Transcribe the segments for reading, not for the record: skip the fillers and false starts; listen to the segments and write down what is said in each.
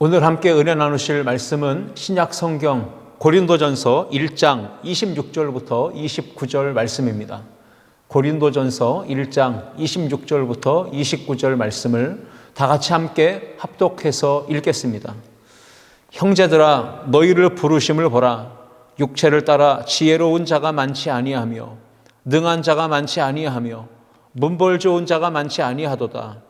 오늘 함께 은혜 나누실 말씀은 신약 성경 고린도전서 1장 26절부터 29절 말씀입니다. 고린도전서 1장 26절부터 29절 말씀을 다 같이 함께 합독해서 읽겠습니다. 형제들아, 너희를 부르심을 보라. 육체를 따라 지혜로운 자가 많지 아니하며 능한 자가 많지 아니하며 문벌 좋은 자가 많지 아니하도다.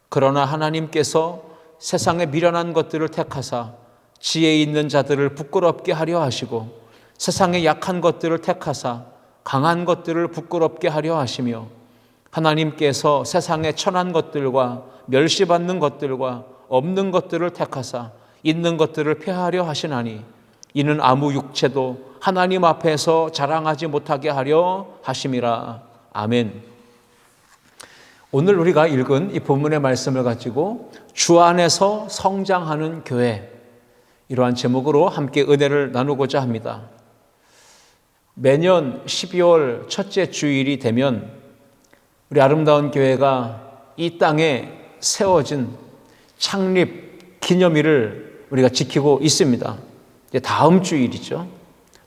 그러나 하나님께서 세상에 미련한 것들을 택하사 지혜 있는 자들을 부끄럽게 하려 하시고 세상에 약한 것들을 택하사 강한 것들을 부끄럽게 하려 하시며 하나님께서 세상에 천한 것들과 멸시받는 것들과 없는 것들을 택하사 있는 것들을 폐하려 하시나니 이는 아무 육체도 하나님 앞에서 자랑하지 못하게 하려 하심이라. 아멘. 오늘 우리가 읽은 이 본문의 말씀을 가지고 주 안에서 성장하는 교회, 이러한 제목으로 함께 은혜를 나누고자 합니다. 매년 12월 첫째 주일이 되면 우리 아름다운 교회가 이 땅에 세워진 창립 기념일을 우리가 지키고 있습니다. 다음 주일이죠.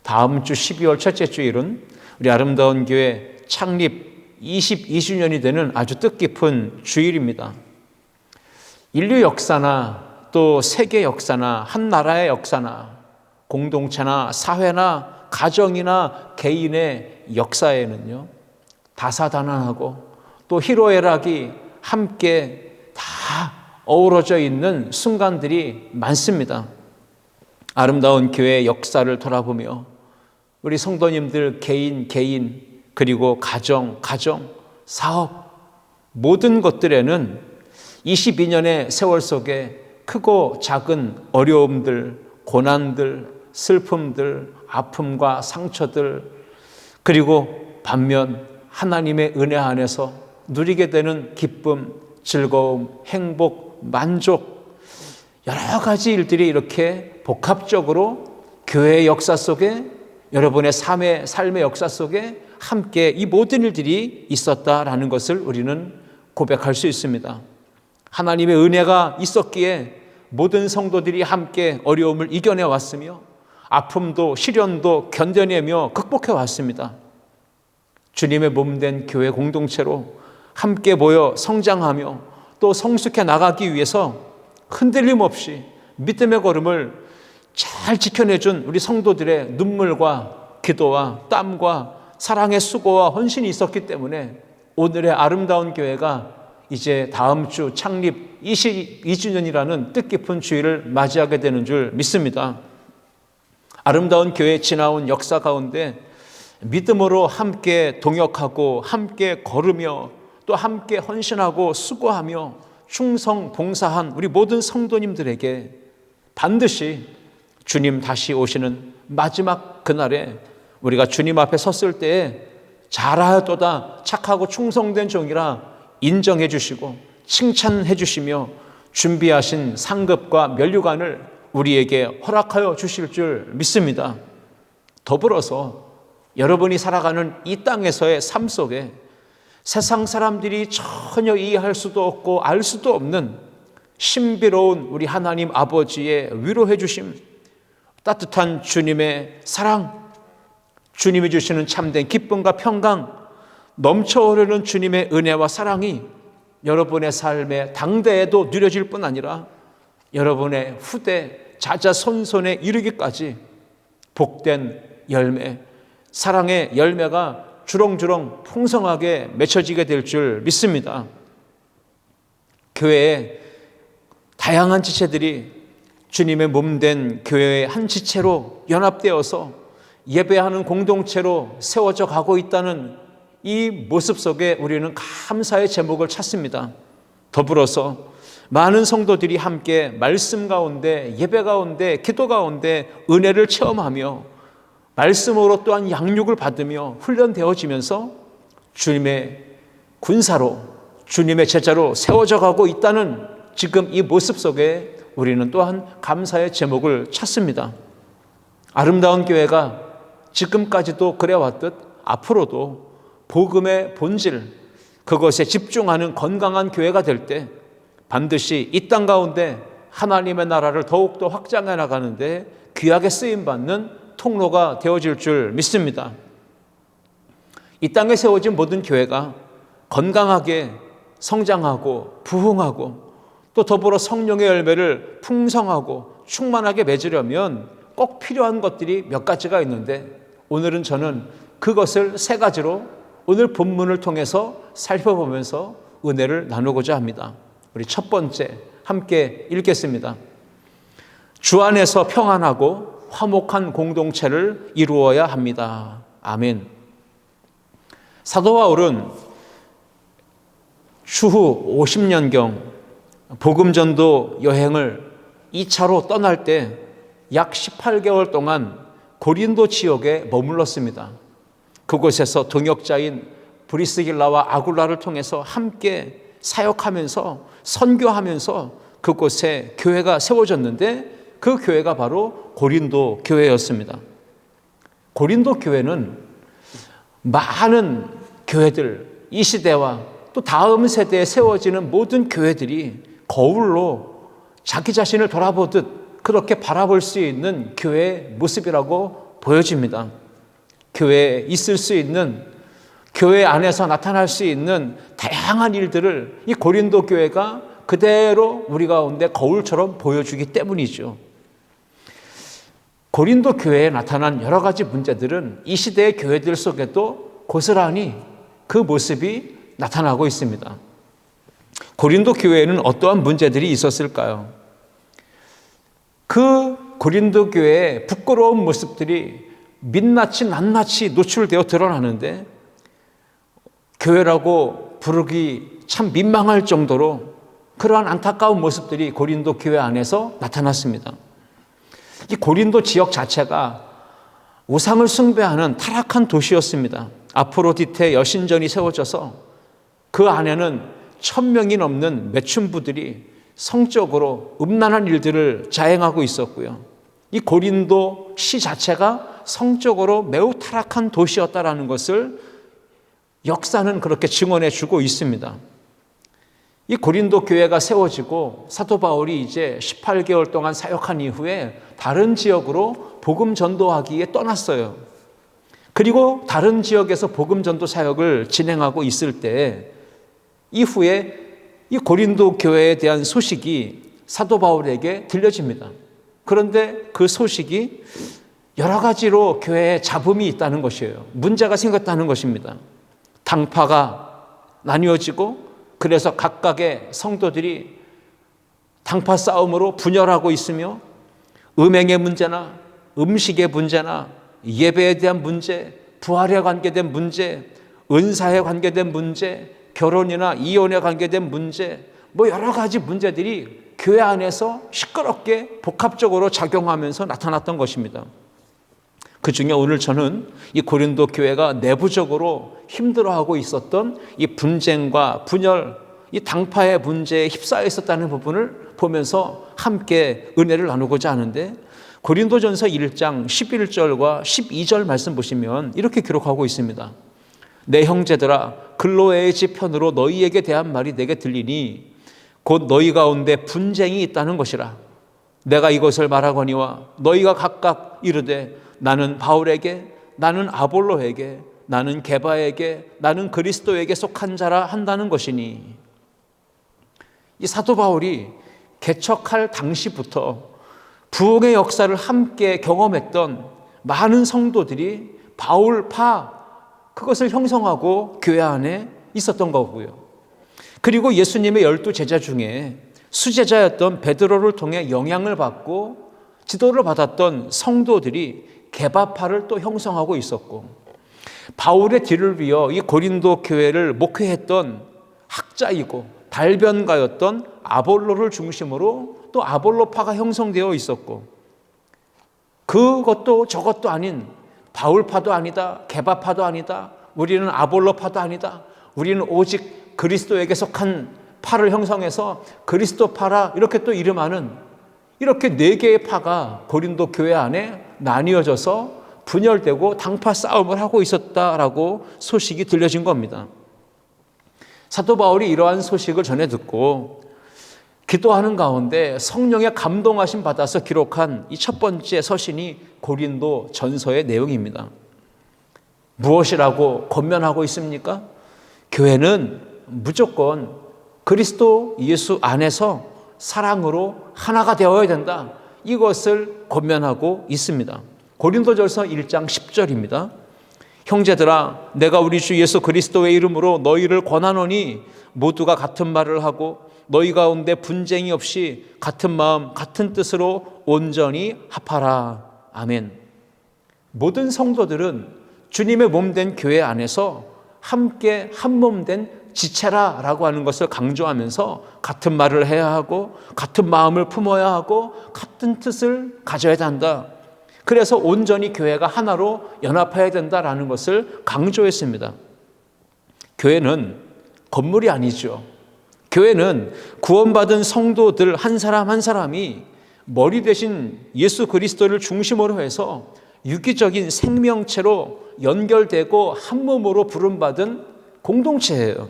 다음 주 12월 첫째 주일은 우리 아름다운 교회 창립 22주년이 되는 아주 뜻깊은 주일입니다. 인류 역사나 또 세계 역사나 한 나라의 역사나 공동체나 사회나 가정이나 개인의 역사에는요, 다사다난하고 또 희로애락이 함께 다 어우러져 있는 순간들이 많습니다. 아름다운 교회의 역사를 돌아보며 우리 성도님들 개인 그리고 가정, 사업 모든 것들에는 22년의 세월 속에 크고 작은 어려움들, 고난들, 슬픔들, 아픔과 상처들, 그리고 반면 하나님의 은혜 안에서 누리게 되는 기쁨, 즐거움, 행복, 만족, 여러 가지 일들이 이렇게 복합적으로 교회의 역사 속에, 여러분의 삶의 역사 속에 함께 이 모든 일들이 있었다라는 것을 우리는 고백할 수 있습니다. 하나님의 은혜가 있었기에 모든 성도들이 함께 어려움을 이겨내 왔으며 아픔도 시련도 견뎌내며 극복해 왔습니다. 주님의 몸된 교회 공동체로 함께 모여 성장하며 또 성숙해 나가기 위해서 흔들림 없이 믿음의 걸음을 잘 지켜내준 우리 성도들의 눈물과 기도와 땀과 사랑의 수고와 헌신이 있었기 때문에 오늘의 아름다운 교회가 이제 다음 주 창립 22주년이라는 뜻깊은 주일을 맞이하게 되는 줄 믿습니다. 아름다운 교회에 지나온 역사 가운데 믿음으로 함께 동역하고 함께 걸으며 또 함께 헌신하고 수고하며 충성 봉사한 우리 모든 성도님들에게 반드시 주님 다시 오시는 마지막 그날에 우리가 주님 앞에 섰을 때에 잘하였도다 착하고 충성된 종이라 인정해 주시고 칭찬해 주시며 준비하신 상급과 면류관을 우리에게 허락하여 주실 줄 믿습니다. 더불어서 여러분이 살아가는 이 땅에서의 삶 속에 세상 사람들이 전혀 이해할 수도 없고 알 수도 없는 신비로운 우리 하나님 아버지의 위로해 주심, 따뜻한 주님의 사랑, 주님이 주시는 참된 기쁨과 평강, 넘쳐흐르는 주님의 은혜와 사랑이 여러분의 삶의 당대에도 누려질 뿐 아니라 여러분의 후대 자자손손에 이르기까지 복된 열매, 사랑의 열매가 주렁주렁 풍성하게 맺혀지게 될 줄 믿습니다. 교회의 다양한 지체들이 주님의 몸된 교회의 한 지체로 연합되어서 예배하는 공동체로 세워져 가고 있다는 이 모습 속에 우리는 감사의 제목을 찾습니다. 더불어서 많은 성도들이 함께 말씀 가운데, 예배 가운데, 기도 가운데 은혜를 체험하며 말씀으로 또한 양육을 받으며 훈련되어지면서 주님의 군사로, 주님의 제자로 세워져 가고 있다는 지금 이 모습 속에 우리는 또한 감사의 제목을 찾습니다. 아름다운 교회가 지금까지도 그래왔듯 앞으로도 복음의 본질, 그것에 집중하는 건강한 교회가 될 때 반드시 이 땅 가운데 하나님의 나라를 더욱더 확장해 나가는데 귀하게 쓰임받는 통로가 되어질 줄 믿습니다. 이 땅에 세워진 모든 교회가 건강하게 성장하고 부흥하고 또 더불어 성령의 열매를 풍성하고 충만하게 맺으려면 꼭 필요한 것들이 몇 가지가 있는데, 오늘은 저는 그것을 세 가지로 오늘 본문을 통해서 살펴보면서 은혜를 나누고자 합니다. 우리 첫 번째 함께 읽겠습니다. 주 안에서 평안하고 화목한 공동체를 이루어야 합니다. 아멘. 사도 바울은 추후 50년경 복음전도 여행을 2차로 떠날 때 약 18개월 동안 고린도 지역에 머물렀습니다. 그곳에서 동역자인 브리스길라와 아굴라를 통해서 함께 사역하면서 선교하면서 그곳에 교회가 세워졌는데, 그 교회가 바로 고린도 교회였습니다. 고린도 교회는 많은 교회들, 이 시대와 또 다음 세대에 세워지는 모든 교회들이 거울로 자기 자신을 돌아보듯 그렇게 바라볼 수 있는 교회의 모습이라고 보여집니다. 교회에 있을 수 있는, 교회 안에서 나타날 수 있는 다양한 일들을 이 고린도 교회가 그대로 우리 가운데 거울처럼 보여주기 때문이죠. 고린도 교회에 나타난 여러 가지 문제들은 이 시대의 교회들 속에도 고스란히 그 모습이 나타나고 있습니다. 고린도 교회에는 어떠한 문제들이 있었을까요? 그 고린도 교회의 부끄러운 모습들이 민낯이 낱낱이 노출되어 드러나는데, 교회라고 부르기 참 민망할 정도로 그러한 안타까운 모습들이 고린도 교회 안에서 나타났습니다. 이 고린도 지역 자체가 우상을 숭배하는 타락한 도시였습니다. 아프로디테 여신전이 세워져서 그 안에는 1000명이 넘는 매춘부들이 성적으로 음란한 일들을 자행하고 있었고요. 이 고린도 시 자체가 성적으로 매우 타락한 도시였다라는 것을 역사는 그렇게 증언해 주고 있습니다. 이 고린도 교회가 세워지고 사도 바울이 이제 18개월 동안 사역한 이후에 다른 지역으로 복음 전도하기에 떠났어요. 그리고 다른 지역에서 복음 전도 사역을 진행하고 있을 때 이후에 이 고린도 교회에 대한 소식이 사도 바울에게 들려집니다. 그런데 그 소식이 여러 가지로 교회에 잡음이 있다는 것이에요. 문제가 생겼다는 것입니다. 당파가 나뉘어지고, 그래서 각각의 성도들이 당파 싸움으로 분열하고 있으며, 음행의 문제나 음식의 문제나 예배에 대한 문제, 부활에 관계된 문제, 은사에 관계된 문제, 결혼이나 이혼에 관계된 문제, 여러 가지 문제들이 교회 안에서 시끄럽게 복합적으로 작용하면서 나타났던 것입니다. 그 중에 오늘 저는 이 고린도 교회가 내부적으로 힘들어하고 있었던 이 분쟁과 분열, 이 당파의 문제에 휩싸여 있었다는 부분을 보면서 함께 은혜를 나누고자 하는데, 고린도전서 1장 11절과 12절 말씀 보시면 이렇게 기록하고 있습니다. 내 형제들아, 글로에의 지편으로 너희에게 대한 말이 내게 들리니 곧 너희 가운데 분쟁이 있다는 것이라. 내가 이것을 말하거니와 너희가 각각 이르되 나는 바울에게, 나는 아볼로에게, 나는 게바에게, 나는 그리스도에게 속한 자라 한다는 것이니. 이 사도 바울이 개척할 당시부터 부흥의 역사를 함께 경험했던 많은 성도들이 바울파, 그것을 형성하고 교회 안에 있었던 거고요. 그리고 예수님의 12 제자 중에 수제자였던 베드로를 통해 영향을 받고 지도를 받았던 성도들이 게바파를 또 형성하고 있었고, 바울의 뒤를 이어 이 고린도 교회를 목회했던 학자이고 달변가였던 아볼로를 중심으로 또 아볼로파가 형성되어 있었고, 그것도 저것도 아닌 바울파도 아니다, 게바파도 아니다, 우리는 아볼로파도 아니다, 우리는 오직 그리스도에게 속한 파를 형성해서 그리스도파라 이렇게 또 이름하는, 이렇게 4개의 파가 고린도 교회 안에 나뉘어져서 분열되고 당파 싸움을 하고 있었다라고 소식이 들려진 겁니다. 사도 바울이 이러한 소식을 전해 듣고 기도하는 가운데 성령의 감동하심 받아서 기록한 이 첫 번째 서신이 고린도 전서의 내용입니다. 무엇이라고 권면하고 있습니까? 교회는 무조건 그리스도 예수 안에서 사랑으로 하나가 되어야 된다. 이것을 권면하고 있습니다. 고린도전서 1장 10절입니다. 형제들아, 내가 우리 주 예수 그리스도의 이름으로 너희를 권하노니 모두가 같은 말을 하고 너희 가운데 분쟁이 없이 같은 마음 같은 뜻으로 온전히 합하라. 아멘. 모든 성도들은 주님의 몸된 교회 안에서 함께 한 몸 된 지체라라고 하는 것을 강조하면서 같은 말을 해야 하고 같은 마음을 품어야 하고 같은 뜻을 가져야 한다. 그래서 온전히 교회가 하나로 연합해야 된다라는 것을 강조했습니다. 교회는 건물이 아니죠. 교회는 구원받은 성도들 한 사람 한 사람이 머리 대신 예수 그리스도를 중심으로 해서 유기적인 생명체로 연결되고 한 몸으로 부름받은 공동체예요.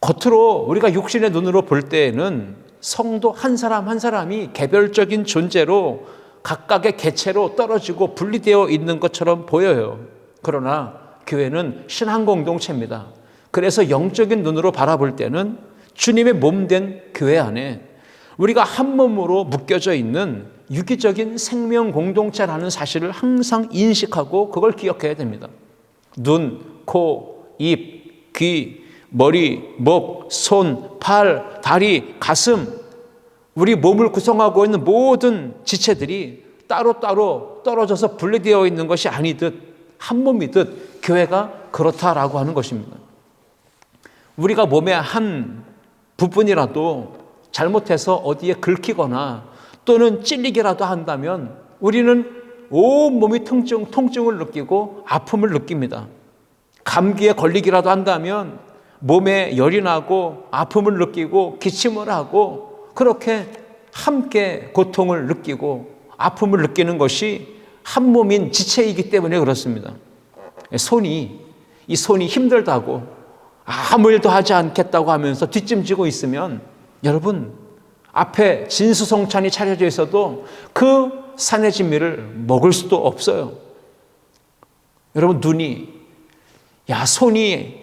겉으로 우리가 육신의 눈으로 볼 때에는 성도 한 사람 한 사람이 개별적인 존재로 각각의 개체로 떨어지고 분리되어 있는 것처럼 보여요. 그러나 교회는 신앙 공동체입니다. 그래서 영적인 눈으로 바라볼 때는 주님의 몸된 교회 안에 우리가 한 몸으로 묶여져 있는 유기적인 생명 공동체라는 사실을 항상 인식하고 그걸 기억해야 됩니다. 눈, 코, 입, 귀, 머리, 목, 손, 팔, 다리, 가슴, 우리 몸을 구성하고 있는 모든 지체들이 따로따로 떨어져서 분리되어 있는 것이 아니듯 한 몸이듯 교회가 그렇다라고 하는 것입니다. 우리가 몸의 한 부분이라도 잘못해서 어디에 긁히거나 또는 찔리기라도 한다면 우리는 온몸이 통증을 느끼고 아픔을 느낍니다. 감기에 걸리기라도 한다면 몸에 열이 나고 아픔을 느끼고 기침을 하고 그렇게 함께 고통을 느끼고 아픔을 느끼는 것이 한 몸인 지체이기 때문에 그렇습니다. 이 손이 힘들다고 아무 일도 하지 않겠다고 하면서 뒷짐지고 있으면 여러분 앞에 진수성찬이 차려져 있어도 그 산의 진미를 먹을 수도 없어요. 여러분 손이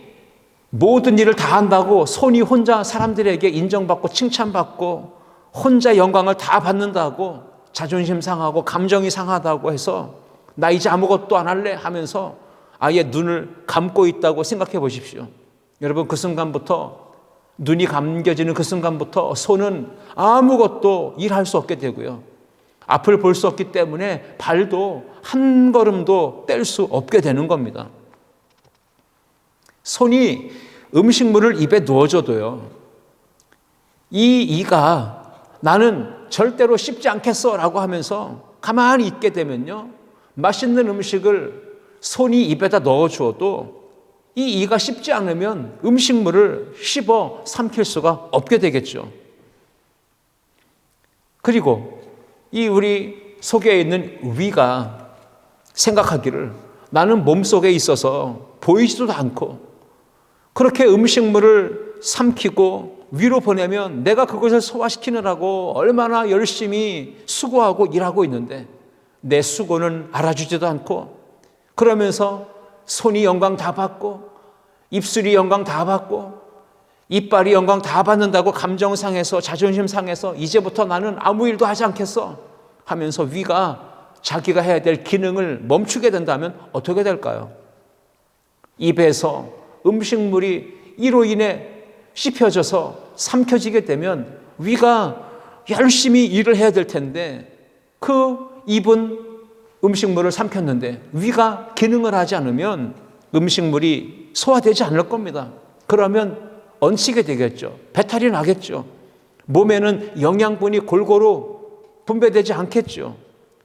모든 일을 다 한다고 손이 혼자 사람들에게 인정받고 칭찬받고 혼자 영광을 다 받는다고 자존심 상하고 감정이 상하다고 해서 나 이제 아무것도 안 할래 하면서 아예 눈을 감고 있다고 생각해 보십시오. 여러분 그 순간부터 눈이 감겨지는 그 순간부터 손은 아무것도 일할 수 없게 되고요. 앞을 볼 수 없기 때문에 발도 한 걸음도 뗄 수 없게 되는 겁니다. 손이 음식물을 입에 넣어줘도요. 이 이가 나는 절대로 씹지 않겠어 라고 하면서 가만히 있게 되면요. 맛있는 음식을 손이 입에다 넣어주어도 이 이가 씹지 않으면 음식물을 씹어 삼킬 수가 없게 되겠죠. 그리고 이 우리 속에 있는 위가 생각하기를 나는 몸속에 있어서 보이지도 않고 그렇게 음식물을 삼키고 위로 보내면 내가 그것을 소화시키느라고 얼마나 열심히 수고하고 일하고 있는데 내 수고는 알아주지도 않고 그러면서 손이 영광 다 받고 입술이 영광 다 받고 이빨이 영광 다 받는다고 감정 상해서 자존심 상해서 이제부터 나는 아무 일도 하지 않겠어 하면서 위가 자기가 해야 될 기능을 멈추게 된다면 어떻게 될까요? 입에서 음식물이 이로 인해 씹혀져서 삼켜지게 되면 위가 열심히 일을 해야 될 텐데 그 입은 음식물을 삼켰는데 위가 기능을 하지 않으면 음식물이 소화되지 않을 겁니다. 그러면 얹히게 되겠죠. 배탈이 나겠죠. 몸에는 영양분이 골고루 분배되지 않겠죠.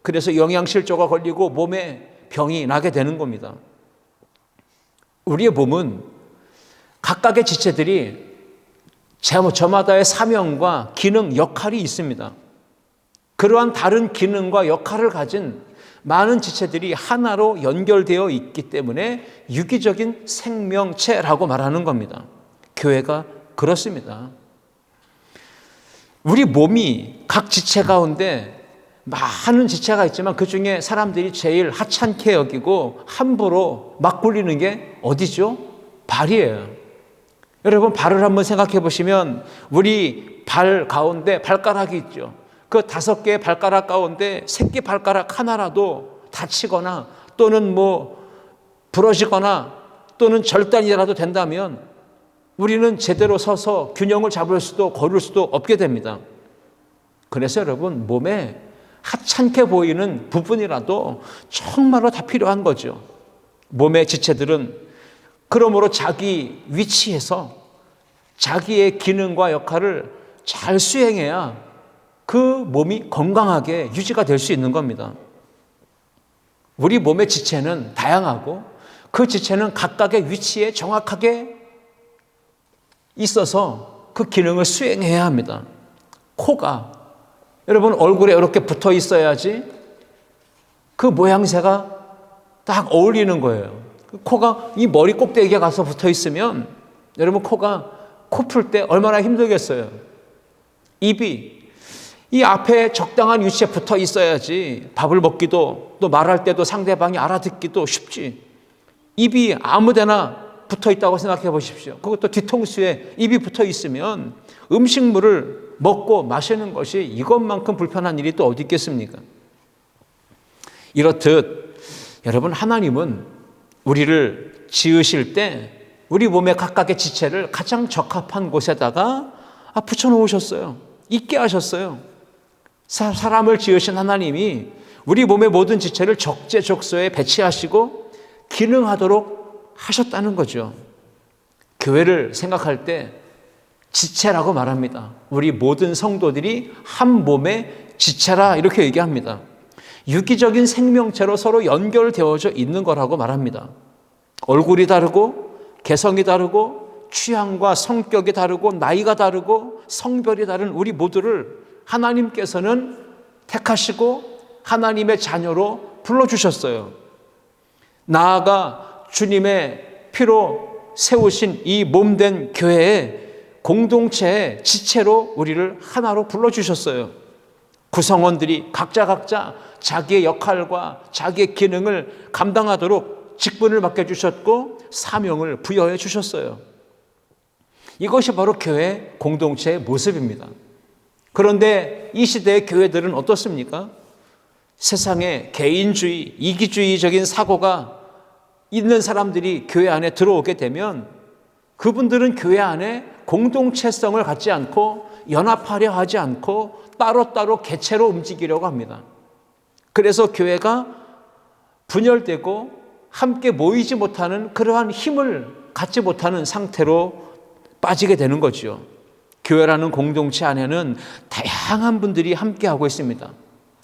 그래서 영양실조가 걸리고 몸에 병이 나게 되는 겁니다. 우리의 몸은 각각의 지체들이 저마다의 사명과 기능, 역할이 있습니다. 그러한 다른 기능과 역할을 가진 많은 지체들이 하나로 연결되어 있기 때문에 유기적인 생명체라고 말하는 겁니다. 교회가 그렇습니다. 우리 몸이 각 지체 가운데 많은 지체가 있지만 그 중에 사람들이 제일 하찮게 여기고 함부로 막 굴리는 게 어디죠? 발이에요. 여러분, 발을 한번 생각해 보시면 우리 발 가운데 발가락이 있죠. 그 5개의 발가락 가운데 새끼 발가락 하나라도 다치거나 또는 부러지거나 또는 절단이라도 된다면 우리는 제대로 서서 균형을 잡을 수도 걸을 수도 없게 됩니다. 그래서 여러분, 몸에 하찮게 보이는 부분이라도 정말로 다 필요한 거죠. 몸의 지체들은 그러므로 자기 위치에서 자기의 기능과 역할을 잘 수행해야 그 몸이 건강하게 유지가 될 수 있는 겁니다. 우리 몸의 지체는 다양하고 그 지체는 각각의 위치에 정확하게 있어서 그 기능을 수행해야 합니다. 코가 여러분 얼굴에 이렇게 붙어 있어야지 그 모양새가 딱 어울리는 거예요. 코가 이 머리 꼭대기에 가서 붙어 있으면 여러분 코가 코 풀 때 얼마나 힘들겠어요. 입이 이 앞에 적당한 위치에 붙어 있어야지 밥을 먹기도 또 말할 때도 상대방이 알아듣기도 쉽지. 입이 아무데나 붙어 있다고 생각해 보십시오. 그것도 뒤통수에 입이 붙어 있으면 음식물을 먹고 마시는 것이 이것만큼 불편한 일이 또 어디 있겠습니까? 이렇듯 여러분, 하나님은 우리를 지으실 때 우리 몸의 각각의 지체를 가장 적합한 곳에다가 붙여놓으셨어요. 있게 하셨어요. 사람을 지으신 하나님이 우리 몸의 모든 지체를 적재적소에 배치하시고 기능하도록 하셨다는 거죠. 교회를 생각할 때 지체라고 말합니다. 우리 모든 성도들이 한 몸의 지체라 이렇게 얘기합니다. 유기적인 생명체로 서로 연결되어져 있는 거라고 말합니다. 얼굴이 다르고 개성이 다르고 취향과 성격이 다르고 나이가 다르고 성별이 다른 우리 모두를 하나님께서는 택하시고 하나님의 자녀로 불러주셨어요. 나아가 주님의 피로 세우신 이 몸된 교회의 공동체의 지체로 우리를 하나로 불러주셨어요. 구성원들이 각자 자기의 역할과 자기의 기능을 감당하도록 직분을 맡겨주셨고 사명을 부여해 주셨어요. 이것이 바로 교회 공동체의 모습입니다. 그런데 이 시대의 교회들은 어떻습니까? 세상에 개인주의, 이기주의적인 사고가 있는 사람들이 교회 안에 들어오게 되면 그분들은 교회 안에 공동체성을 갖지 않고 연합하려 하지 않고 따로따로 개체로 움직이려고 합니다. 그래서 교회가 분열되고 함께 모이지 못하는 그러한 힘을 갖지 못하는 상태로 빠지게 되는 거죠. 교회라는 공동체 안에는 다양한 분들이 함께하고 있습니다.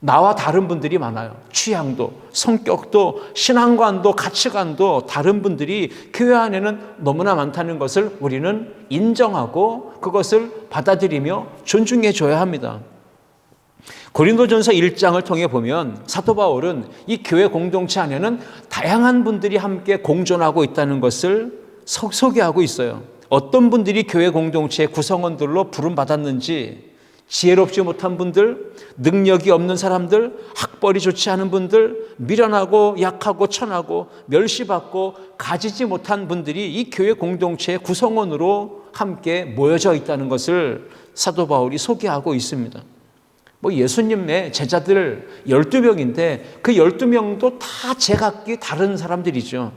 나와 다른 분들이 많아요. 취향도, 성격도, 신앙관도, 가치관도 다른 분들이 교회 안에는 너무나 많다는 것을 우리는 인정하고 그것을 받아들이며 존중해 줘야 합니다. 고린도전서 1장을 통해 보면 사도 바울은 이 교회 공동체 안에는 다양한 분들이 함께 공존하고 있다는 것을 소개하고 있어요. 어떤 분들이 교회 공동체의 구성원들로 부름받았는지 지혜롭지 못한 분들, 능력이 없는 사람들, 학벌이 좋지 않은 분들, 미련하고 약하고 천하고 멸시받고 가지지 못한 분들이 이 교회 공동체의 구성원으로 함께 모여져 있다는 것을 사도 바울이 소개하고 있습니다. 예수님의 제자들 12명인데 그 12명도 다 제각기 다른 사람들이죠.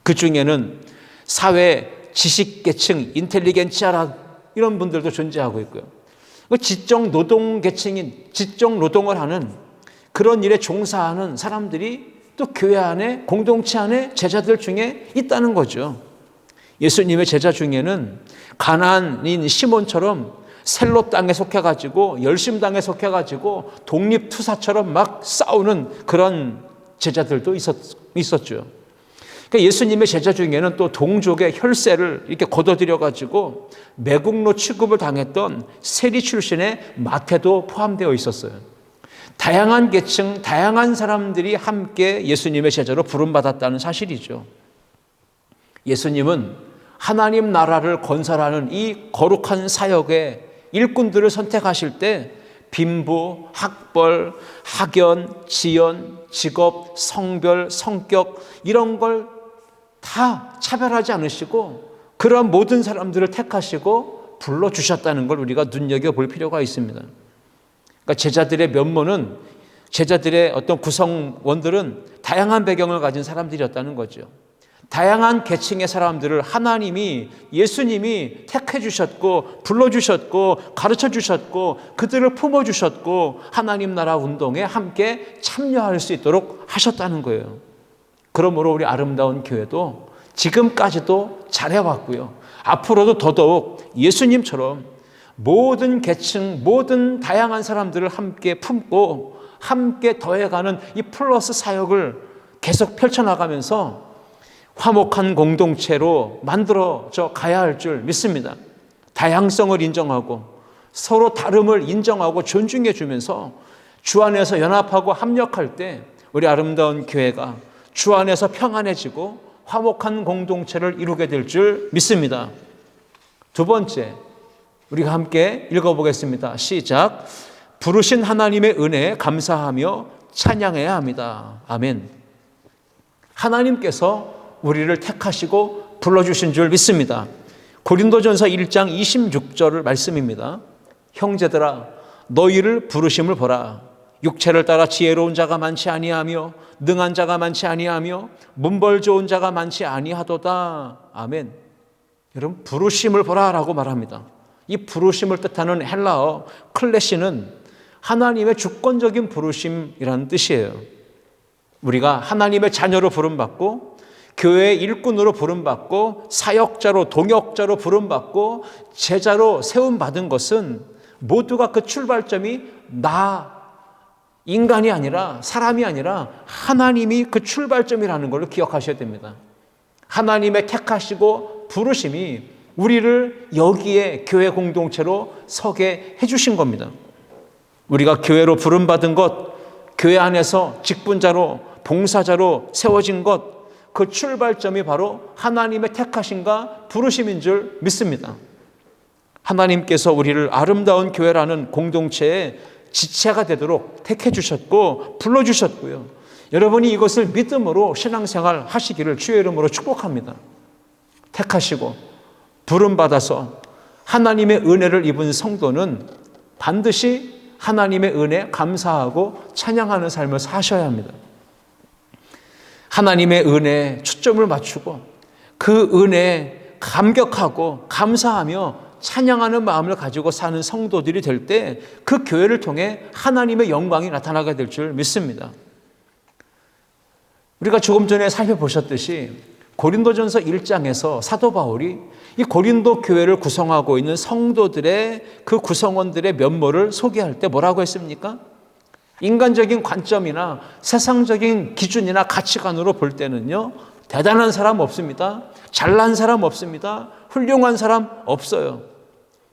그 중에는 사회 지식계층, 인텔리겐치아라 이런 분들도 존재하고 있고요. 지적 노동 계층인 지적 노동을 하는 그런 일에 종사하는 사람들이 또 교회 안에 공동체 안에 제자들 중에 있다는 거죠. 예수님의 제자 중에는 가나안인 시몬처럼 셀로 땅에 속해가지고 열심 땅에 속해가지고 독립투사처럼 막 싸우는 그런 제자들도 있었죠. 그러니까 예수님의 제자 중에는 또 동족의 혈세를 이렇게 걷어들여가지고 매국노 취급을 당했던 세리 출신의 마태도 포함되어 있었어요. 다양한 계층, 다양한 사람들이 함께 예수님의 제자로 부름받았다는 사실이죠. 예수님은 하나님 나라를 건설하는 이 거룩한 사역에 일꾼들을 선택하실 때 빈부, 학벌, 학연, 지연, 직업, 성별, 성격 이런 걸 다 차별하지 않으시고 그런 모든 사람들을 택하시고 불러주셨다는 걸 우리가 눈여겨볼 필요가 있습니다. 그러니까 제자들의 면모는, 제자들의 어떤 구성원들은 다양한 배경을 가진 사람들이었다는 거죠. 다양한 계층의 사람들을 하나님이, 예수님이 택해 주셨고 불러주셨고 가르쳐 주셨고 그들을 품어주셨고 하나님 나라 운동에 함께 참여할 수 있도록 하셨다는 거예요. 그러므로 우리 아름다운 교회도 지금까지도 잘해왔고요. 앞으로도 더더욱 예수님처럼 모든 계층, 모든 다양한 사람들을 함께 품고 함께 더해가는 이 플러스 사역을 계속 펼쳐나가면서 화목한 공동체로 만들어져 가야 할 줄 믿습니다. 다양성을 인정하고 서로 다름을 인정하고 존중해 주면서 주 안에서 연합하고 합력할 때 우리 아름다운 교회가 주 안에서 평안해지고 화목한 공동체를 이루게 될 줄 믿습니다. 두 번째, 우리가 함께 읽어보겠습니다. 시작. 부르신 하나님의 은혜에 감사하며 찬양해야 합니다. 아멘. 하나님께서 우리를 택하시고 불러주신 줄 믿습니다. 고린도전서 1장 26절 말씀입니다. 형제들아 너희를 부르심을 보라. 육체를 따라 지혜로운 자가 많지 아니하며 능한 자가 많지 아니하며 문벌 좋은 자가 많지 아니하도다. 아멘. 여러분 부르심을 보라라고 말합니다. 이 부르심을 뜻하는 헬라어 클레시는 하나님의 주권적인 부르심이라는 뜻이에요. 우리가 하나님의 자녀로 부름받고 교회의 일꾼으로 부름받고 사역자로 동역자로 부름받고 제자로 세움받은 것은 모두가 그 출발점이 인간이 아니라 사람이 아니라 하나님이 그 출발점이라는 걸 기억하셔야 됩니다. 하나님의 택하시고 부르심이 우리를 여기에 교회 공동체로 서게 해주신 겁니다. 우리가 교회로 부름받은 것, 교회 안에서 직분자로 봉사자로 세워진 것, 그 출발점이 바로 하나님의 택하심과 부르심인 줄 믿습니다. 하나님께서 우리를 아름다운 교회라는 공동체의 지체가 되도록 택해 주셨고 불러주셨고요. 여러분이 이것을 믿음으로 신앙생활 하시기를 주의 이름으로 축복합니다. 택하시고 부름받아서 하나님의 은혜를 입은 성도는 반드시 하나님의 은혜에 감사하고 찬양하는 삶을 사셔야 합니다. 하나님의 은혜에 초점을 맞추고 그 은혜에 감격하고 감사하며 찬양하는 마음을 가지고 사는 성도들이 될 때 그 교회를 통해 하나님의 영광이 나타나게 될 줄 믿습니다. 우리가 조금 전에 살펴보셨듯이 고린도전서 1장에서 사도 바울이 이 고린도 교회를 구성하고 있는 성도들의 그 구성원들의 면모를 소개할 때 뭐라고 했습니까? 인간적인 관점이나 세상적인 기준이나 가치관으로 볼 때는요, 대단한 사람 없습니다. 잘난 사람 없습니다. 훌륭한 사람 없어요.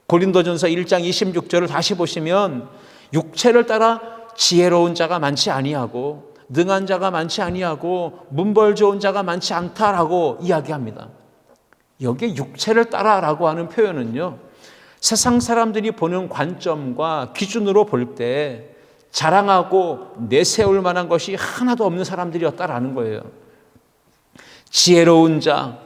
고린도전서 1장 26절을 다시 보시면 육체를 따라 지혜로운 자가 많지 아니하고 능한 자가 많지 아니하고 문벌 좋은 자가 많지 않다라고 이야기합니다. 여기에 육체를 따라라고 하는 표현은요, 세상 사람들이 보는 관점과 기준으로 볼 때 자랑하고 내세울 만한 것이 하나도 없는 사람들이었다라는 거예요. 지혜로운 자,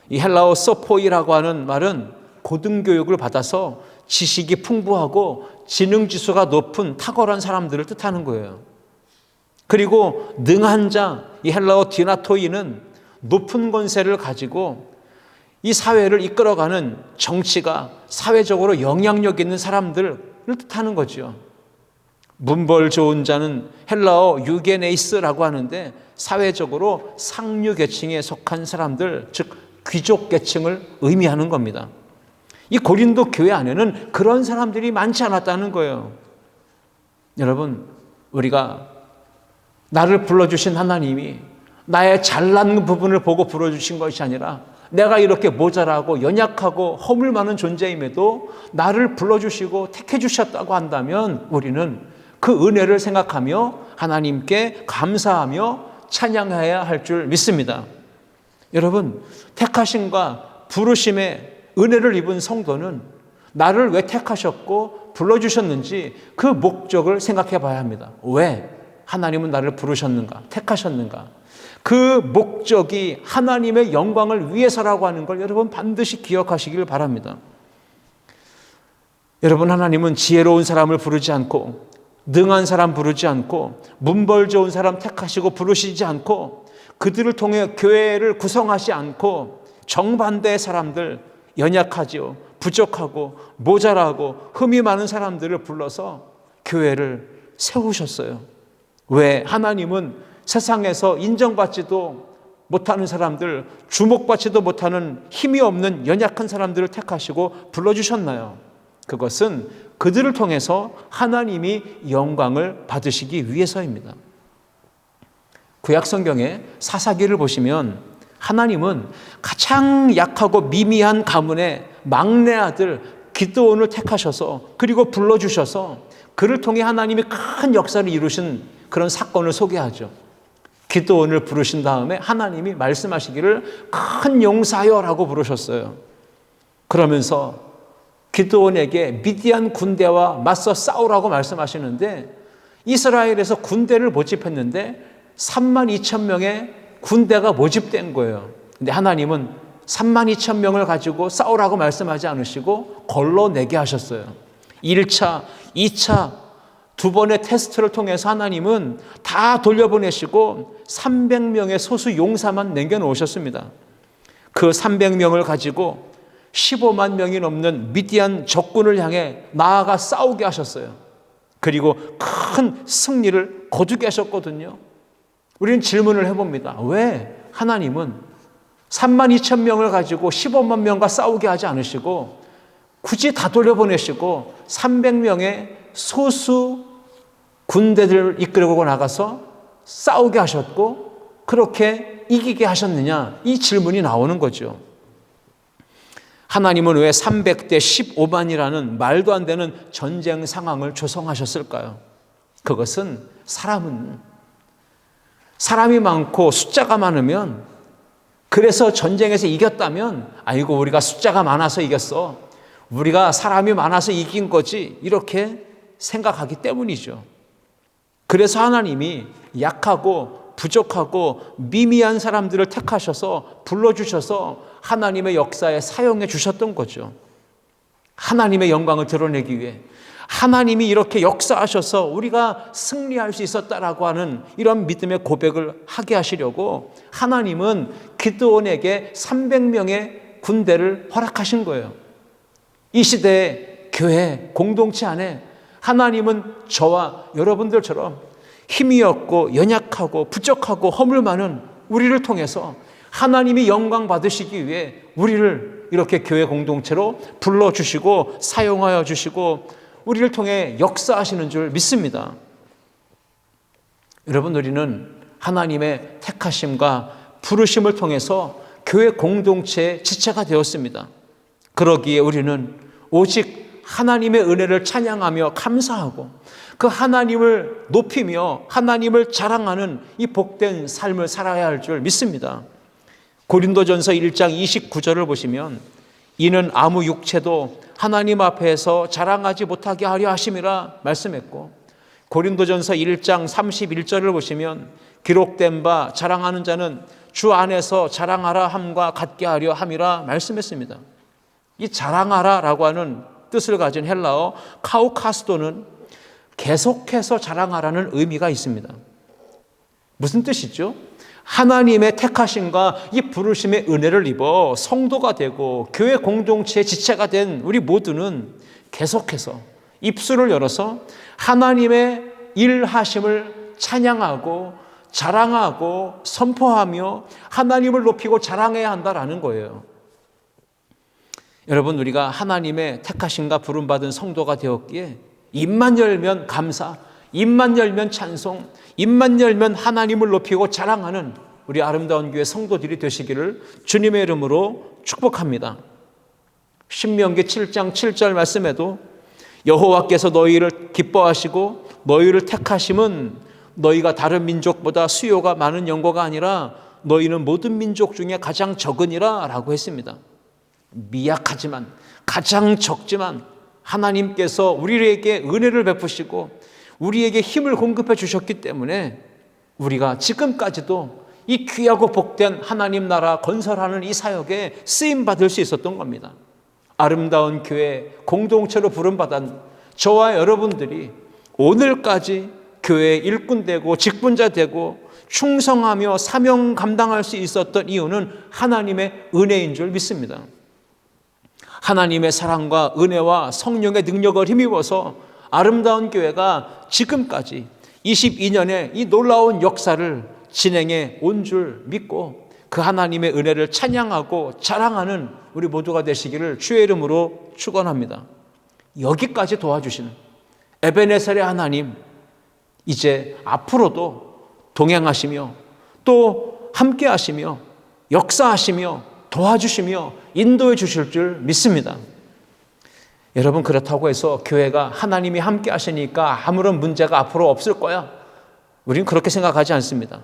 이 헬라어 소포이라고 하는 말은 고등교육을 받아서 지식이 풍부하고 지능지수가 높은 탁월한 사람들을 뜻하는 거예요. 그리고 능한 자, 이 헬라어 디나토이는 높은 권세를 가지고 이 사회를 이끌어가는 정치가 사회적으로 영향력 있는 사람들을 뜻하는 거죠. 문벌 좋은 자는 헬라어 유게네이스라고 하는데 사회적으로 상류 계층에 속한 사람들, 즉 귀족 계층을 의미하는 겁니다. 이 고린도 교회 안에는 그런 사람들이 많지 않았다는 거예요. 여러분, 우리가 나를 불러주신 하나님이 나의 잘난 부분을 보고 불러주신 것이 아니라 내가 이렇게 모자라고 연약하고 허물 많은 존재임에도 나를 불러주시고 택해 주셨다고 한다면 우리는 그 은혜를 생각하며 하나님께 감사하며 찬양해야 할 줄 믿습니다. 여러분, 택하심과 부르심의 은혜를 입은 성도는 나를 왜 택하셨고 불러주셨는지 그 목적을 생각해 봐야 합니다. 왜 하나님은 나를 부르셨는가, 택하셨는가? 그 목적이 하나님의 영광을 위해서라고 하는 걸 여러분 반드시 기억하시길 바랍니다. 여러분, 하나님은 지혜로운 사람을 부르지 않고 능한 사람 부르지 않고 문벌 좋은 사람 택하시고 부르시지 않고 그들을 통해 교회를 구성하지 않고 정반대의 사람들, 연약하지요, 부족하고 모자라고 흠이 많은 사람들을 불러서 교회를 세우셨어요. 왜? 하나님은 세상에서 인정받지도 못하는 사람들, 주목받지도 못하는 힘이 없는 연약한 사람들을 택하시고 불러주셨나요? 그것은 그들을 통해서 하나님이 영광을 받으시기 위해서입니다. 구약 성경의 사사기를 보시면 하나님은 가장 약하고 미미한 가문의 막내 아들 기드온을 택하셔서 그리고 불러주셔서 그를 통해 하나님이 큰 역사를 이루신 그런 사건을 소개하죠. 기드온을 부르신 다음에 하나님이 말씀하시기를 큰 용사여라고 부르셨어요. 그러면서 기드온에게 미디안 군대와 맞서 싸우라고 말씀하시는데 이스라엘에서 군대를 모집했는데 32,000명의 군대가 모집된 거예요. 근데 하나님은 32,000명을 가지고 싸우라고 말씀하지 않으시고 걸러내게 하셨어요. 1차, 2차 두 번의 테스트를 통해서 하나님은 다 돌려보내시고 300명의 소수 용사만 남겨놓으셨습니다. 그 300명을 가지고 15만 명이 넘는 미디안 적군을 향해 나아가 싸우게 하셨어요. 그리고 큰 승리를 거두게 하셨거든요. 우리는 질문을 해봅니다. 왜 하나님은 32,000명을 가지고 15만 명과 싸우게 하지 않으시고 굳이 다 돌려보내시고 300명의 소수 군대들을 이끌고 나가서 싸우게 하셨고 그렇게 이기게 하셨느냐? 이 질문이 나오는 거죠. 하나님은 왜 300대 15만이라는 말도 안 되는 전쟁 상황을 조성하셨을까요? 그것은 사람이 많고 숫자가 많으면, 그래서 전쟁에서 이겼다면 아이고 우리가 숫자가 많아서 이겼어, 우리가 사람이 많아서 이긴 거지, 이렇게 생각하기 때문이죠. 그래서 하나님이 약하고 부족하고 미미한 사람들을 택하셔서 불러주셔서 하나님의 역사에 사용해 주셨던 거죠. 하나님의 영광을 드러내기 위해 하나님이 이렇게 역사하셔서 우리가 승리할 수 있었다라고 하는 이런 믿음의 고백을 하게 하시려고 하나님은 기드온에게 300명의 군대를 허락하신 거예요. 이 시대의 교회 공동체 안에 하나님은 저와 여러분들처럼 힘이 없고 연약하고 부족하고 허물 많은 우리를 통해서 하나님이 영광 받으시기 위해 우리를 이렇게 교회 공동체로 불러주시고 사용하여 주시고 우리를 통해 역사하시는 줄 믿습니다. 여러분, 우리는 하나님의 택하심과 부르심을 통해서 교회 공동체의 지체가 되었습니다. 그러기에 우리는 오직 하나님의 은혜를 찬양하며 감사하고 그 하나님을 높이며 하나님을 자랑하는 이 복된 삶을 살아야 할 줄 믿습니다. 고린도전서 1장 29절을 보시면 이는 아무 육체도 하나님 앞에서 자랑하지 못하게 하려 하심이라 말씀했고, 고린도전서 1장 31절을 보시면 기록된 바 자랑하는 자는 주 안에서 자랑하라 함과 같게 하려 함이라 말씀했습니다. 이 자랑하라라고 하는 뜻을 가진 헬라어 카우카스도는 계속해서 자랑하라는 의미가 있습니다. 무슨 뜻이죠? 하나님의 택하심과 이 부르심의 은혜를 입어 성도가 되고 교회 공동체의 지체가 된 우리 모두는 계속해서 입술을 열어서 하나님의 일하심을 찬양하고 자랑하고 선포하며 하나님을 높이고 자랑해야 한다라는 거예요. 여러분, 우리가 하나님의 택하심과 부름받은 성도가 되었기에 입만 열면 감사, 입만 열면 찬송, 입만 열면 하나님을 높이고 자랑하는 우리 아름다운 교회 성도들이 되시기를 주님의 이름으로 축복합니다. 신명기 7장 7절 말씀에도 여호와께서 너희를 기뻐하시고 너희를 택하심은 너희가 다른 민족보다 수요가 많은 영광가 아니라 너희는 모든 민족 중에 가장 적으니라 라고 했습니다. 미약하지만, 가장 적지만 하나님께서 우리에게 은혜를 베푸시고 우리에게 힘을 공급해 주셨기 때문에 우리가 지금까지도 이 귀하고 복된 하나님 나라 건설하는 이 사역에 쓰임받을 수 있었던 겁니다. 아름다운 교회 공동체로 부름받은 저와 여러분들이 오늘까지 교회의 일꾼 되고 직분자 되고 충성하며 사명 감당할 수 있었던 이유는 하나님의 은혜인 줄 믿습니다. 하나님의 사랑과 은혜와 성령의 능력을 힘입어서 아름다운 교회가 지금까지 22년의 이 놀라운 역사를 진행해 온 줄 믿고 그 하나님의 은혜를 찬양하고 자랑하는 우리 모두가 되시기를 주의 이름으로 축원합니다. 여기까지 도와주시는 에베네셀의 하나님, 이제 앞으로도 동행하시며 또 함께 하시며 역사하시며 도와주시며 인도해 주실 줄 믿습니다. 여러분, 그렇다고 해서 교회가 하나님이 함께 하시니까 아무런 문제가 앞으로 없을 거야, 우리는 그렇게 생각하지 않습니다.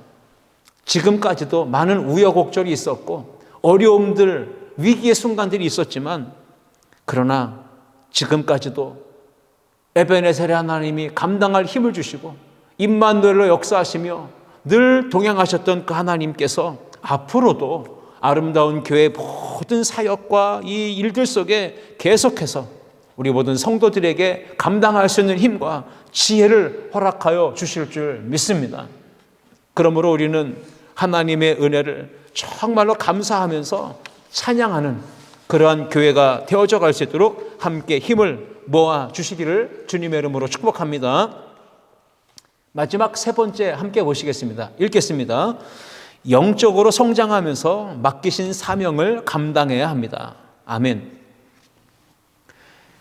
지금까지도 많은 우여곡절이 있었고 어려움들, 위기의 순간들이 있었지만, 그러나 지금까지도 에베네셀의 하나님이 감당할 힘을 주시고 임마누엘로 역사하시며 늘 동행하셨던 그 하나님께서 앞으로도 아름다운 교회의 모든 사역과 이 일들 속에 계속해서 우리 모든 성도들에게 감당할 수 있는 힘과 지혜를 허락하여 주실 줄 믿습니다. 그러므로 우리는 하나님의 은혜를 정말로 감사하면서 찬양하는 그러한 교회가 되어져 갈 수 있도록 함께 힘을 모아 주시기를 주님의 이름으로 축복합니다. 마지막 세 번째 함께 보시겠습니다. 읽겠습니다. 영적으로 성장하면서 맡기신 사명을 감당해야 합니다. 아멘.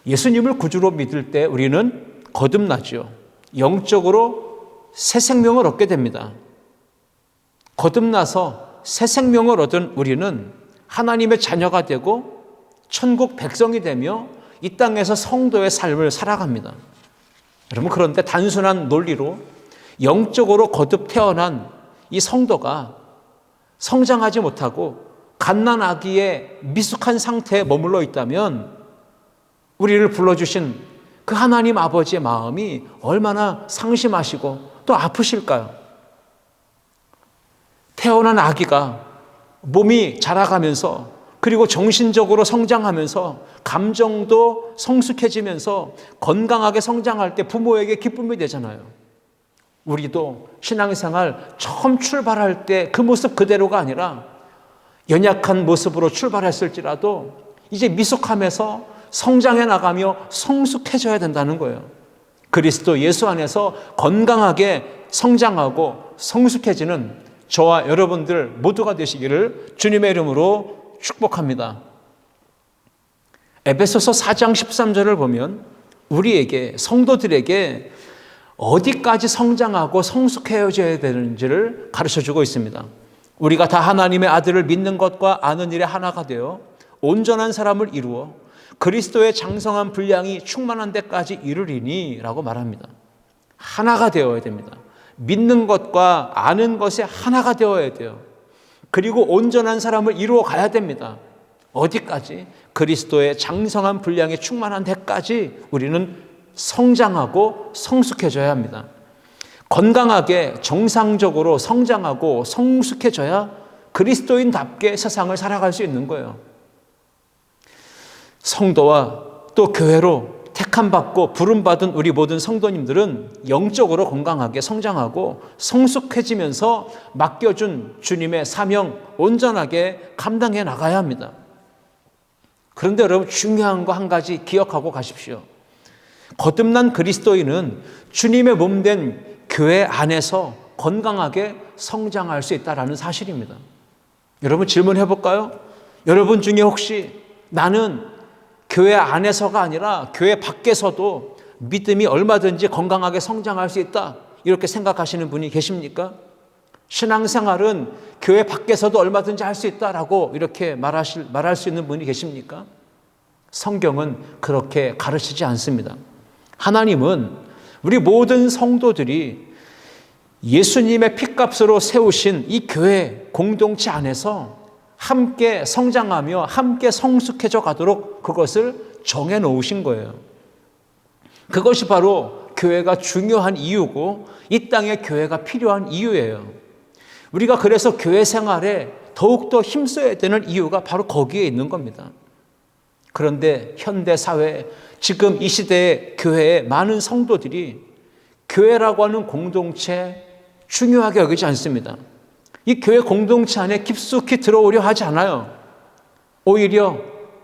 예수님을 구주로 믿을 때 우리는 거듭나죠. 영적으로 새 생명을 얻게 됩니다. 거듭나서 새 생명을 얻은 우리는 하나님의 자녀가 되고 천국 백성이 되며 이 땅에서 성도의 삶을 살아갑니다. 여러분, 그런데 단순한 논리로 영적으로 거듭 태어난 이 성도가 성장하지 못하고 갓난아기의 미숙한 상태에 머물러 있다면 우리를 불러주신 그 하나님 아버지의 마음이 얼마나 상심하시고 또 아프실까요? 태어난 아기가 몸이 자라가면서 그리고 정신적으로 성장하면서 감정도 성숙해지면서 건강하게 성장할 때 부모에게 기쁨이 되잖아요. 우리도 신앙생활 처음 출발할 때 그 모습 그대로가 아니라 연약한 모습으로 출발했을지라도 이제 미숙함에서 성장해 나가며 성숙해져야 된다는 거예요. 그리스도 예수 안에서 건강하게 성장하고 성숙해지는 저와 여러분들 모두가 되시기를 주님의 이름으로 축복합니다. 에베소서 4장 13절을 보면 우리에게, 성도들에게 어디까지 성장하고 성숙해져야 되는지를 가르쳐주고 있습니다. 우리가 다 하나님의 아들을 믿는 것과 아는 일에 하나가 되어 온전한 사람을 이루어 그리스도의 장성한 분량이 충만한 데까지 이르리니 라고 말합니다. 하나가 되어야 됩니다. 믿는 것과 아는 것에 하나가 되어야 돼요. 그리고 온전한 사람을 이루어 가야 됩니다. 어디까지? 그리스도의 장성한 분량이 충만한 데까지 우리는 성장하고 성숙해져야 합니다. 건강하게 정상적으로 성장하고 성숙해져야 그리스도인답게 세상을 살아갈 수 있는 거예요. 성도와 또 교회로 택함받고 부름받은 우리 모든 성도님들은 영적으로 건강하게 성장하고 성숙해지면서 맡겨준 주님의 사명 온전하게 감당해 나가야 합니다. 그런데 여러분, 중요한 거 한 가지 기억하고 가십시오. 거듭난 그리스도인은 주님의 몸된 교회 안에서 건강하게 성장할 수 있다는 사실입니다. 여러분, 질문해 볼까요? 여러분 중에 혹시 나는 교회 안에서가 아니라 교회 밖에서도 믿음이 얼마든지 건강하게 성장할 수 있다, 이렇게 생각하시는 분이 계십니까? 신앙생활은 교회 밖에서도 얼마든지 할 수 있다라고 이렇게 말할 수 있는 분이 계십니까? 성경은 그렇게 가르치지 않습니다. 하나님은 우리 모든 성도들이 예수님의 피값으로 세우신 이 교회 공동체 안에서 함께 성장하며 함께 성숙해져 가도록 그것을 정해 놓으신 거예요. 그것이 바로 교회가 중요한 이유고 이 땅에 교회가 필요한 이유예요. 우리가 그래서 교회 생활에 더욱더 힘써야 되는 이유가 바로 거기에 있는 겁니다. 그런데 현대 사회, 지금 이 시대의 교회의 많은 성도들이 교회라고 하는 공동체 중요하게 여기지 않습니다. 이 교회 공동체 안에 깊숙이 들어오려 하지 않아요. 오히려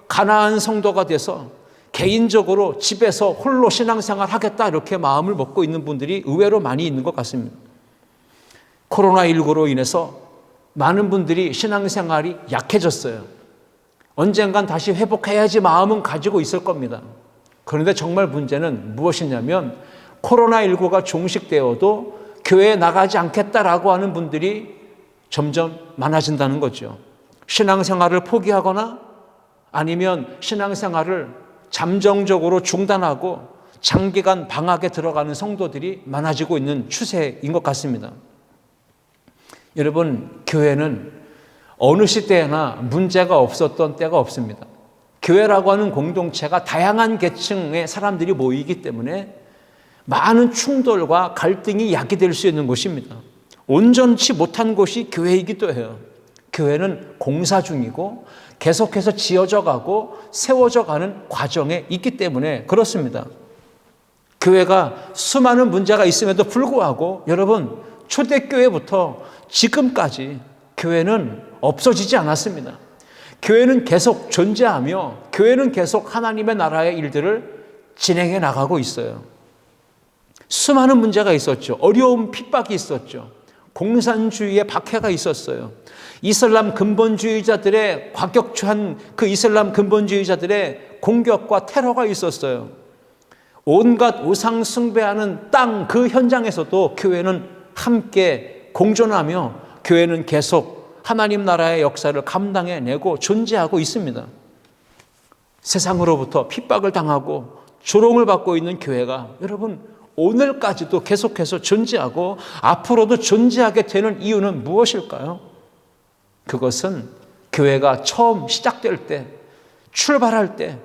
가난한 성도가 돼서 개인적으로 집에서 홀로 신앙생활 하겠다 이렇게 마음을 먹고 있는 분들이 의외로 많이 있는 것 같습니다. 코로나19로 인해서 많은 분들이 신앙생활이 약해졌어요. 언젠간 다시 회복해야지 마음은 가지고 있을 겁니다. 그런데 정말 문제는 무엇이냐면 코로나19가 종식되어도 교회에 나가지 않겠다라고 하는 분들이 점점 많아진다는 거죠. 신앙생활을 포기하거나 아니면 신앙생활을 잠정적으로 중단하고 장기간 방학에 들어가는 성도들이 많아지고 있는 추세인 것 같습니다. 여러분, 교회는 어느 시대에나 문제가 없었던 때가 없습니다. 교회라고 하는 공동체가 다양한 계층의 사람들이 모이기 때문에 많은 충돌과 갈등이 야기될 수 있는 곳입니다. 온전치 못한 곳이 교회이기도 해요. 교회는 공사 중이고 계속해서 지어져 가고 세워져 가는 과정에 있기 때문에 그렇습니다. 교회가 수많은 문제가 있음에도 불구하고 여러분, 초대교회부터 지금까지 교회는 없어지지 않았습니다. 교회는 계속 존재하며 교회는 계속 하나님의 나라의 일들을 진행해 나가고 있어요. 수많은 문제가 있었죠. 어려움, 핍박이 있었죠. 공산주의의 박해가 있었어요. 이슬람 근본주의자들의 과격한 그 이슬람 근본주의자들의 공격과 테러가 있었어요. 온갖 우상 숭배하는 땅 그 현장에서도 교회는 함께 공존하며 교회는 계속 하나님 나라의 역사를 감당해내고 존재하고 있습니다. 세상으로부터 핍박을 당하고 조롱을 받고 있는 교회가 여러분 오늘까지도 계속해서 존재하고 앞으로도 존재하게 되는 이유는 무엇일까요? 그것은 교회가 처음 시작될 때, 출발할 때,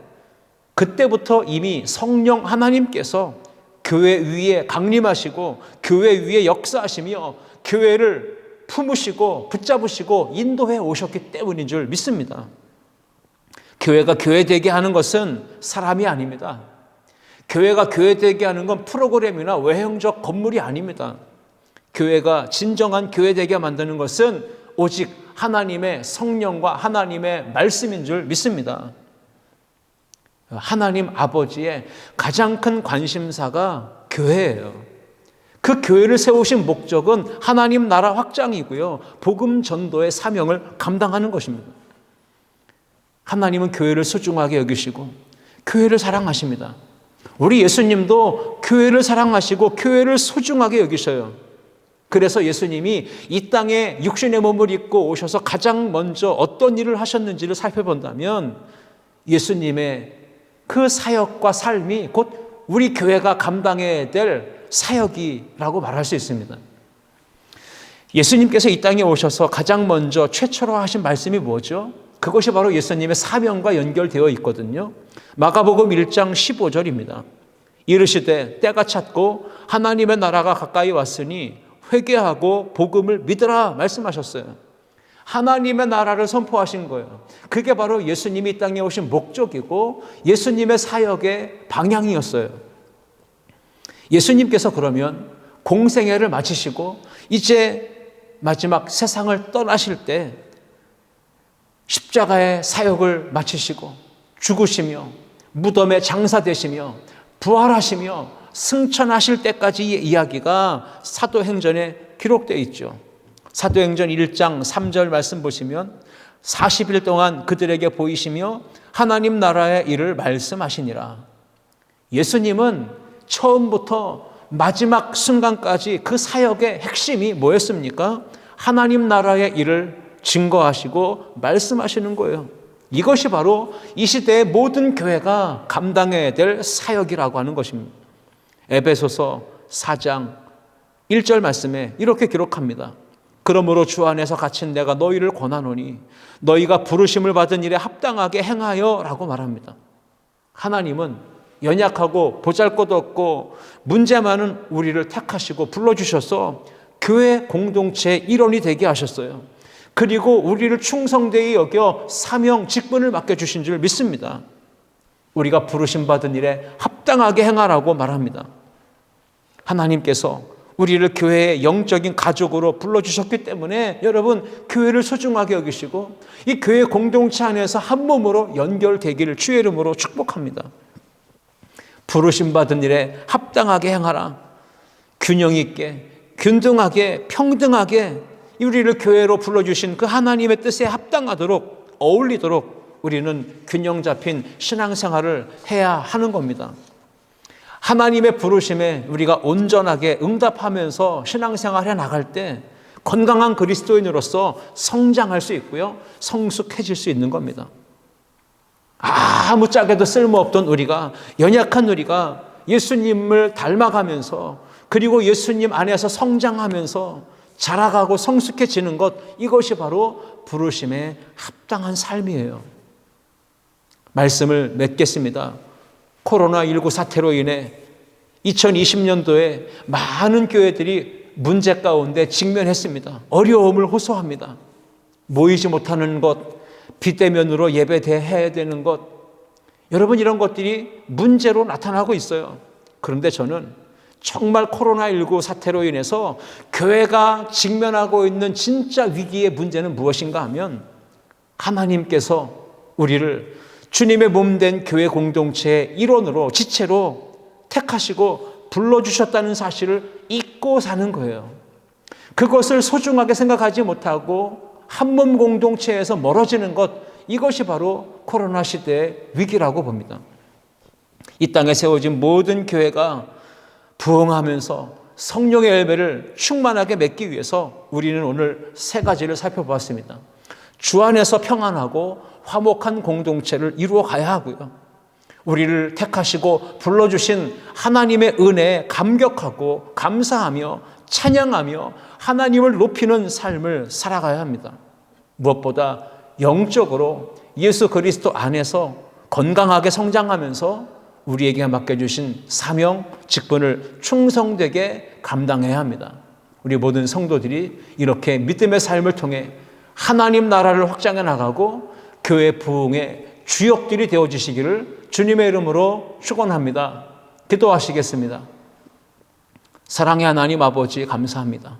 그때부터 이미 성령 하나님께서 교회 위에 강림하시고 교회 위에 역사하시며 교회를 품으시고 붙잡으시고 인도해 오셨기 때문인 줄 믿습니다. 교회가 교회되게 하는 것은 사람이 아닙니다. 교회가 교회되게 하는 건 프로그램이나 외형적 건물이 아닙니다. 교회가 진정한 교회되게 만드는 것은 오직 하나님의 성령과 하나님의 말씀인 줄 믿습니다. 하나님 아버지의 가장 큰 관심사가 교회예요. 그 교회를 세우신 목적은 하나님 나라 확장이고요. 복음 전도의 사명을 감당하는 것입니다. 하나님은 교회를 소중하게 여기시고 교회를 사랑하십니다. 우리 예수님도 교회를 사랑하시고 교회를 소중하게 여기셔요. 그래서 예수님이 이 땅에 육신의 몸을 입고 오셔서 가장 먼저 어떤 일을 하셨는지를 살펴본다면 예수님의 그 사역과 삶이 곧 우리 교회가 감당해야 될 사역이라고 말할 수 있습니다. 예수님께서 이 땅에 오셔서 가장 먼저 최초로 하신 말씀이 뭐죠? 그것이 바로 예수님의 사명과 연결되어 있거든요. 마가복음 1장 15절입니다. 이르시되 때가 찼고 하나님의 나라가 가까이 왔으니 회개하고 복음을 믿으라 말씀하셨어요. 하나님의 나라를 선포하신 거예요. 그게 바로 예수님이 이 땅에 오신 목적이고 예수님의 사역의 방향이었어요. 예수님께서 그러면 공생애를 마치시고 이제 마지막 세상을 떠나실 때 십자가의 사역을 마치시고 죽으시며 무덤에 장사되시며 부활하시며 승천하실 때까지의 이야기가 사도행전에 기록되어 있죠. 사도행전 1장 3절 말씀 보시면 40일 동안 그들에게 보이시며 하나님 나라의 일을 말씀하시니라. 예수님은 처음부터 마지막 순간까지 그 사역의 핵심이 뭐였습니까? 하나님 나라의 일을 증거하시고 말씀하시는 거예요. 이것이 바로 이 시대의 모든 교회가 감당해야 될 사역이라고 하는 것입니다. 에베소서 4장 1절 말씀에 이렇게 기록합니다. 그러므로 주 안에서 갇힌 내가 너희를 권하노니 너희가 부르심을 받은 일에 합당하게 행하여 라고 말합니다. 하나님은 연약하고 보잘것없고 문제 많은 우리를 택하시고 불러주셔서 교회 공동체의 일원이 되게 하셨어요. 그리고 우리를 충성되게 여겨 사명, 직분을 맡겨주신 줄 믿습니다. 우리가 부르심 받은 일에 합당하게 행하라고 말합니다. 하나님께서 우리를 교회의 영적인 가족으로 불러주셨기 때문에 여러분, 교회를 소중하게 여기시고 이 교회 공동체 안에서 한 몸으로 연결되기를 주의 이름으로 축복합니다. 부르심 받은 일에 합당하게 행하라. 균형 있게, 균등하게, 평등하게 우리를 교회로 불러주신 그 하나님의 뜻에 합당하도록, 어울리도록 우리는 균형 잡힌 신앙생활을 해야 하는 겁니다. 하나님의 부르심에 우리가 온전하게 응답하면서 신앙생활해 나갈 때 건강한 그리스도인으로서 성장할 수 있고요, 성숙해질 수 있는 겁니다. 아무짝에도 쓸모없던 우리가, 연약한 우리가 예수님을 닮아가면서 그리고 예수님 안에서 성장하면서 자라가고 성숙해지는 것, 이것이 바로 부르심에 합당한 삶이에요. 말씀을 맺겠습니다. 코로나19 사태로 인해 2020년도에 많은 교회들이 문제 가운데 직면했습니다. 어려움을 호소합니다. 모이지 못하는 것, 비대면으로 예배해야 되는 것, 여러분, 이런 것들이 문제로 나타나고 있어요. 그런데 저는 정말 코로나19 사태로 인해서 교회가 직면하고 있는 진짜 위기의 문제는 무엇인가 하면 하나님께서 우리를 주님의 몸된 교회 공동체의 일원으로, 지체로 택하시고 불러주셨다는 사실을 잊고 사는 거예요. 그것을 소중하게 생각하지 못하고 한몸 공동체에서 멀어지는 것, 이것이 바로 코로나 시대의 위기라고 봅니다. 이 땅에 세워진 모든 교회가 부흥하면서 성령의 열매를 충만하게 맺기 위해서 우리는 오늘 세 가지를 살펴보았습니다. 주 안에서 평안하고 화목한 공동체를 이루어 가야 하고요, 우리를 택하시고 불러주신 하나님의 은혜에 감격하고 감사하며 찬양하며 하나님을 높이는 삶을 살아가야 합니다. 무엇보다 영적으로 예수 그리스도 안에서 건강하게 성장하면서 우리에게 맡겨주신 사명, 직분을 충성되게 감당해야 합니다. 우리 모든 성도들이 이렇게 믿음의 삶을 통해 하나님 나라를 확장해 나가고 교회 부흥의 주역들이 되어주시기를 주님의 이름으로 축원합니다. 기도하시겠습니다. 사랑의 하나님 아버지, 감사합니다.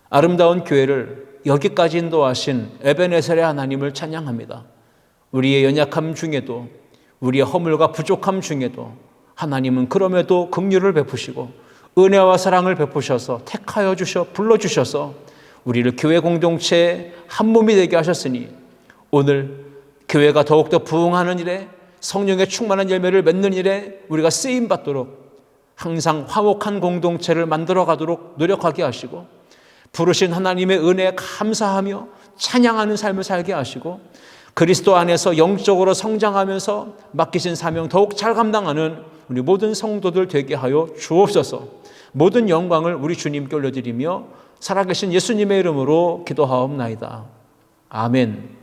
아름다운 교회를 여기까지 인도하신 에베네셀의 하나님을 찬양합니다. 우리의 연약함 중에도, 우리의 허물과 부족함 중에도 하나님은 그럼에도 긍휼을 베푸시고 은혜와 사랑을 베푸셔서 택하여 주셔 불러주셔서 우리를 교회 공동체의 한 몸이 되게 하셨으니 오늘 교회가 더욱더 부흥하는 일에, 성령의 충만한 열매를 맺는 일에 우리가 쓰임받도록 항상 화목한 공동체를 만들어가도록 노력하게 하시고 부르신 하나님의 은혜에 감사하며 찬양하는 삶을 살게 하시고 그리스도 안에서 영적으로 성장하면서 맡기신 사명 더욱 잘 감당하는 우리 모든 성도들 되게 하여 주옵소서. 모든 영광을 우리 주님께 올려드리며 살아계신 예수님의 이름으로 기도하옵나이다. 아멘.